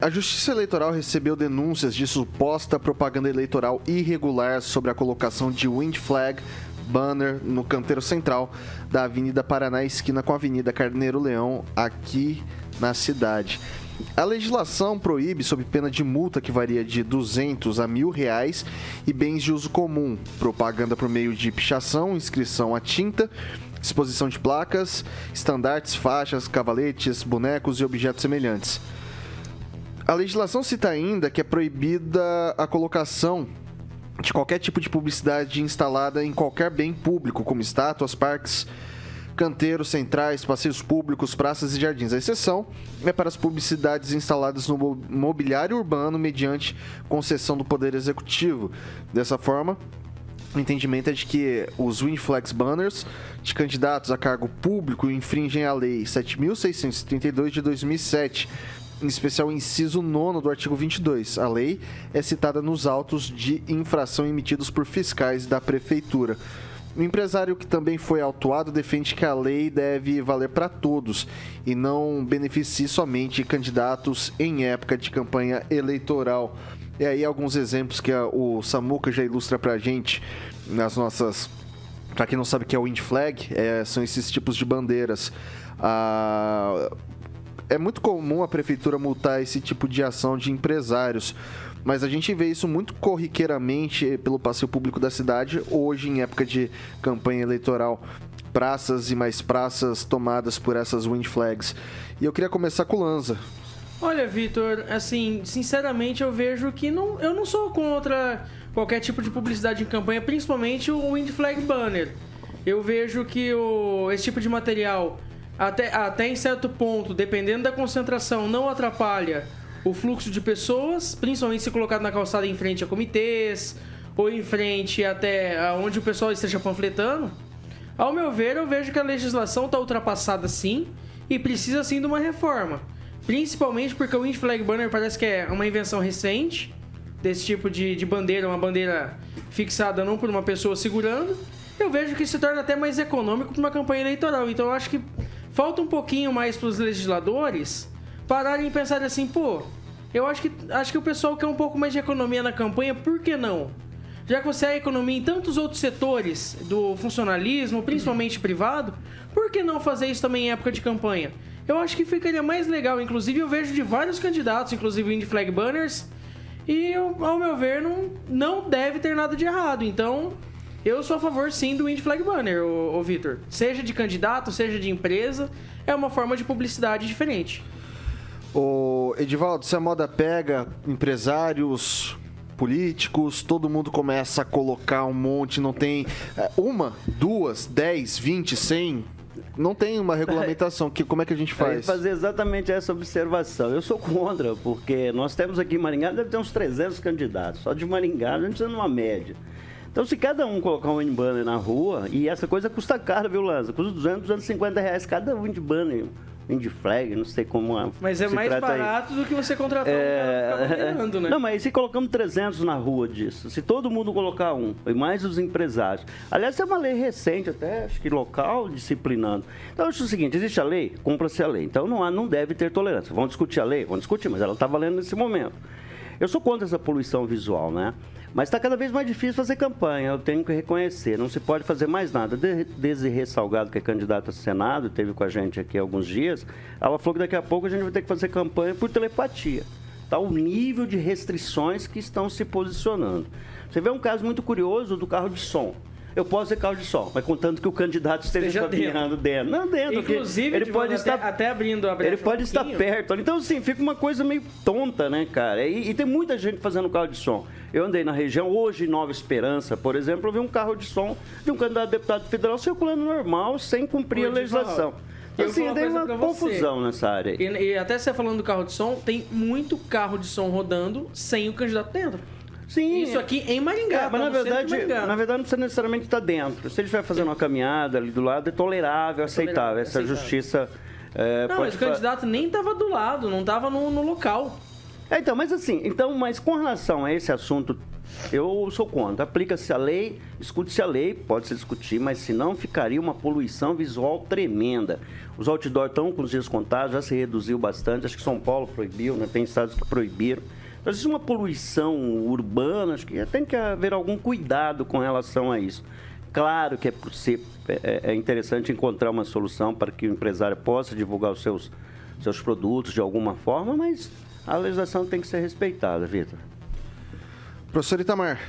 A Justiça Eleitoral recebeu denúncias de suposta propaganda eleitoral irregular sobre a colocação de wind flag banner no canteiro central da Avenida Paraná, esquina com a Avenida Carneiro Leão, aqui na cidade. A legislação proíbe, sob pena de multa que varia de R$200 a R$1.000, e bens de uso comum, propaganda por meio de pichação, inscrição a tinta, exposição de placas, estandartes, faixas, cavaletes, bonecos e objetos semelhantes. A legislação cita ainda que é proibida a colocação de qualquer tipo de publicidade instalada em qualquer bem público, como estátuas, parques, canteiros centrais, passeios públicos, praças e jardins. A exceção é para as publicidades instaladas no mobiliário urbano mediante concessão do Poder Executivo. Dessa forma, o entendimento é de que os wind flags banners de candidatos a cargo público infringem a Lei 7.632 de 2007, em especial o inciso 9º do artigo 22. A lei é citada nos autos de infração emitidos por fiscais da Prefeitura. O empresário, que também foi autuado, defende que a lei deve valer para todos e não beneficie somente candidatos em época de campanha eleitoral. E aí alguns exemplos que o Samuca já ilustra para a gente nas nossas... Para quem não sabe o que é o wind flag, são esses tipos de bandeiras. É muito comum a prefeitura multar esse tipo de ação de empresários, mas a gente vê isso muito corriqueiramente pelo passeio público da cidade, hoje em época de campanha eleitoral, praças e mais praças tomadas por essas wind flags. E eu queria começar com o Lanza. Olha, Vitor, assim, sinceramente eu vejo que eu não sou contra qualquer tipo de publicidade em campanha, principalmente o wind flag banner. Eu vejo que esse tipo de material, até em certo ponto, dependendo da concentração, não atrapalha o fluxo de pessoas, principalmente se colocado na calçada em frente a comitês ou em frente até onde o pessoal esteja panfletando. Ao meu ver, eu vejo que a legislação está ultrapassada sim e precisa sim de uma reforma. Principalmente porque o wind flag banner parece que é uma invenção recente desse tipo de bandeira, uma bandeira fixada não por uma pessoa segurando. Eu vejo que se torna até mais econômico para uma campanha eleitoral. Então eu acho que falta um pouquinho mais para os legisladores pararem e pensarem assim, eu acho que o pessoal quer um pouco mais de economia na campanha, por que não? Já que você há economia em tantos outros setores do funcionalismo, principalmente privado, por que não fazer isso também em época de campanha? Eu acho que ficaria mais legal, inclusive eu vejo de vários candidatos, inclusive wind flag banners, e ao meu ver não deve ter nada de errado, então eu sou a favor sim do wind flag banner, ô Vitor. Seja de candidato, seja de empresa, é uma forma de publicidade diferente. Ô Edivaldo, se a moda pega, empresários, políticos, todo mundo começa a colocar um monte, não tem uma, duas, 10, 20, 100... Não tem uma regulamentação. Como é que a gente faz? Fazer exatamente essa observação. Eu sou contra, porque nós temos aqui em Maringá, deve ter uns 300 candidatos. Só de Maringá, a gente precisa numa média. Então, se cada um colocar um wind banner na rua, e essa coisa custa caro, viu, Lanza? Custa 200, 250 reais cada wind banner. Wind flag, não sei como mas é mais barato do que você contratar um cara que ficar bandeirando, né? Não, mas se colocamos 300 na rua disso, se todo mundo colocar um, e mais os empresários. Aliás, é uma lei recente, até acho que local, disciplinando. Então, eu acho o seguinte, existe a lei, cumpra-se a lei. Então, não deve ter tolerância. Vamos discutir a lei? Vamos discutir, mas ela está valendo nesse momento. Eu sou contra essa poluição visual, né? Mas está cada vez mais difícil fazer campanha, eu tenho que reconhecer. Não se pode fazer mais nada. Desirê Salgado, que é candidata a Senado, esteve com a gente aqui há alguns dias, ela falou que daqui a pouco a gente vai ter que fazer campanha por telepatia. Está o nível de restrições que estão se posicionando. Você vê um caso muito curioso do carro de som. Eu posso ter carro de som, mas contanto que o candidato esteja caminhando dentro. Não dentro, inclusive, ele pode estar até abrindo a brecha. Ele pode estar perto. Então, assim, fica uma coisa meio tonta, né, cara? E tem muita gente fazendo carro de som. Eu andei na região, hoje, em Nova Esperança, por exemplo, eu vi um carro de som de um candidato a deputado federal circulando normal, sem cumprir a legislação. Assim, tem uma confusão nessa área. E até você falando do carro de som, tem muito carro de som rodando sem o candidato dentro. Sim. Isso aqui em Maringá. Mas na verdade não precisa necessariamente estar dentro. Se ele estiver fazendo uma caminhada ali do lado, é tolerável, aceitável. Essa justiça... mas o candidato nem estava do lado, não estava no local. Mas com relação a esse assunto Eu sou contra. Aplica-se a lei, discute-se a lei, pode-se discutir, mas senão ficaria uma poluição visual tremenda. Os outdoors estão com os dias contados, já se reduziu bastante. Acho que São Paulo proibiu, né? Tem estados que proibiram. Então, existe uma poluição urbana, acho que tem que haver algum cuidado com relação a isso. Claro que é interessante encontrar uma solução para que o empresário possa divulgar os seus produtos de alguma forma, mas a legislação tem que ser respeitada, Vitor. Professor Itamar.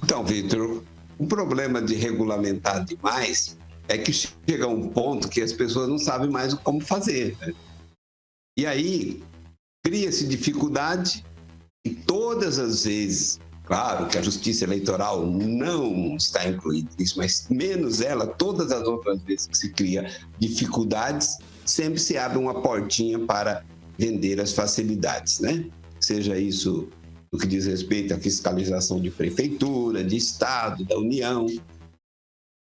Então, Vitor, o problema de regulamentar demais é que chega a um ponto que as pessoas não sabem mais como fazer, né? E aí, cria-se dificuldade e todas as vezes, claro que a Justiça Eleitoral não está incluída nisso, mas menos ela, todas as outras vezes que se cria dificuldades, sempre se abre uma portinha para vender as facilidades, né? Seja isso no que diz respeito à fiscalização de prefeitura, de Estado, da União.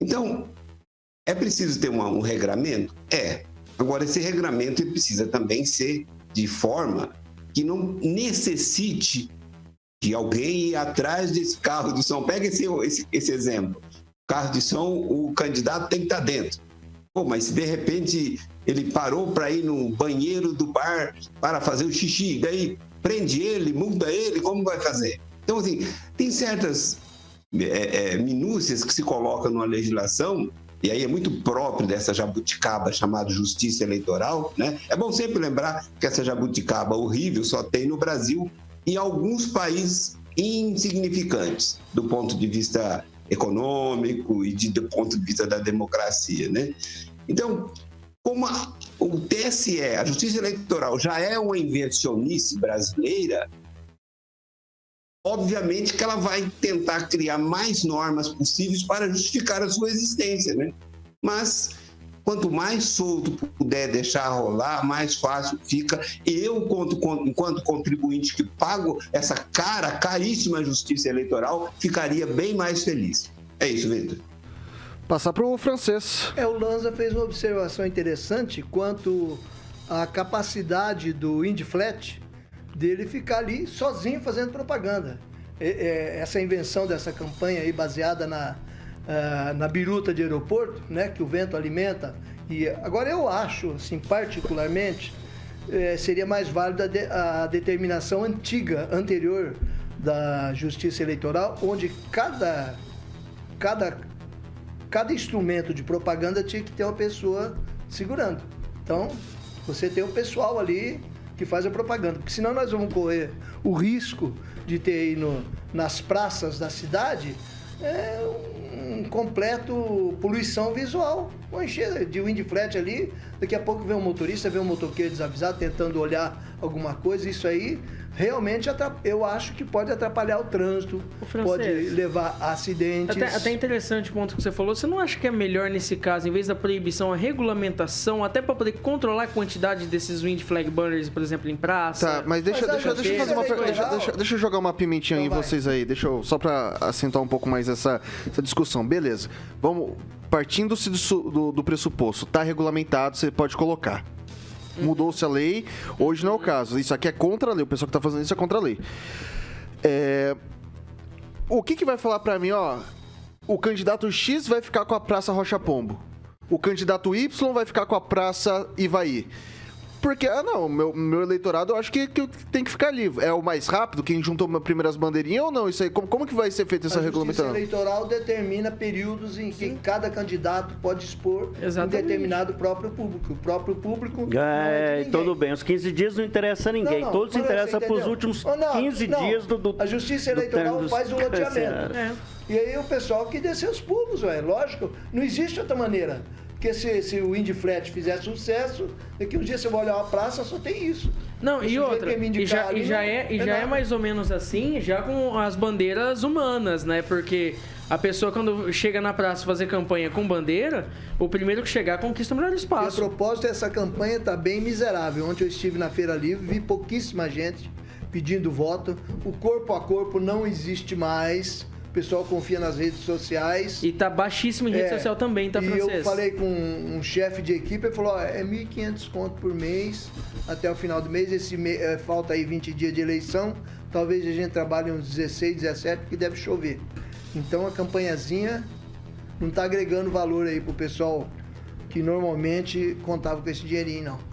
Então, é preciso ter um regramento? É. Agora, esse regramento ele precisa também ser de forma que não necessite de alguém ir atrás desse carro de som. Pega esse exemplo. O carro de som, o candidato tem que estar dentro. Pô, mas se de repente ele parou para ir no banheiro do bar para fazer o xixi, daí prende ele, multa ele, como vai fazer? Então, assim, tem certas minúcias que se colocam numa legislação, e aí é muito próprio dessa jabuticaba chamada Justiça Eleitoral, né? É bom sempre lembrar que essa jabuticaba horrível só tem no Brasil e em alguns países insignificantes do ponto de vista econômico e do ponto de vista da democracia, né? Então, como o TSE, a Justiça Eleitoral, já é uma invencionice brasileira, obviamente que ela vai tentar criar mais normas possíveis para justificar a sua existência, né? Mas quanto mais solto puder deixar rolar, mais fácil fica. Eu, enquanto contribuinte que pago essa caríssima Justiça Eleitoral, ficaria bem mais feliz. É isso, Vitor. Passar para o Francês. O Lanza fez uma observação interessante quanto à capacidade do Indiflat dele ficar ali sozinho fazendo propaganda. Essa invenção dessa campanha aí baseada na biruta de aeroporto, né, que o vento alimenta. E agora eu acho, assim, particularmente, seria mais válida a determinação anterior da Justiça Eleitoral, onde cada instrumento de propaganda tinha que ter uma pessoa segurando. Então, você tem o pessoal ali que faz a propaganda, porque senão nós vamos correr o risco de ter aí nas praças da cidade um completo poluição visual. Vão encher de windflat ali, daqui a pouco vem um motorista, vem um motoqueiro desavisado tentando olhar alguma coisa, isso aí realmente eu acho que pode atrapalhar o trânsito, pode levar a acidentes. Até interessante o ponto que você falou. Você não acha que é melhor, nesse caso, em vez da proibição, a regulamentação, até para poder controlar a quantidade desses wind flag banners, por exemplo, em praça? Tá, mas deixa eu jogar uma pimentinha em vocês aí, só para acentuar um pouco mais essa discussão. Beleza, vamos, partindo-se do pressuposto, tá regulamentado, você pode colocar. Mudou-se a lei, hoje não é o caso. Isso aqui é contra a lei, o pessoal que está fazendo isso é contra a lei. O que vai falar para mim, ó? O candidato X vai ficar com a Praça Rocha Pombo. O candidato Y vai ficar com a Praça Ivaí. Porque, meu eleitorado eu acho que tem que ficar ali. É o mais rápido, quem juntou primeiras bandeirinhas ou não? Isso aí, como que vai ser feita essa regulamentação? A Justiça Eleitoral determina períodos em que cada candidato pode expor um determinado próprio público. O próprio público não é de ninguém. Tudo bem, os 15 dias não interessa a ninguém. Todos interessam para os últimos 15 dias do A Justiça Eleitoral faz o loteamento. E aí o pessoal que dê seus pulos, lógico. Não existe outra maneira. Porque se o Indiflat fizer sucesso, daqui um dia você vai olhar uma praça, só tem isso. Não, e outra, já é mais ou menos assim, já com as bandeiras humanas, né? Porque a pessoa, quando chega na praça fazer campanha com bandeira, o primeiro que chegar conquista o melhor espaço. E a propósito, essa campanha está bem miserável. Ontem eu estive na Feira Livre, vi pouquíssima gente pedindo voto. O corpo a corpo não existe mais. o pessoal confia nas redes sociais. E tá baixíssimo em rede social também, tá, Francês? E eu falei com um chefe de equipe, ele falou, ó, é 1.500 conto por mês até o final do mês, falta aí 20 dias de eleição, talvez a gente trabalhe uns 16, 17, porque deve chover. Então a campanhazinha não tá agregando valor aí pro pessoal que normalmente contava com esse dinheirinho, não.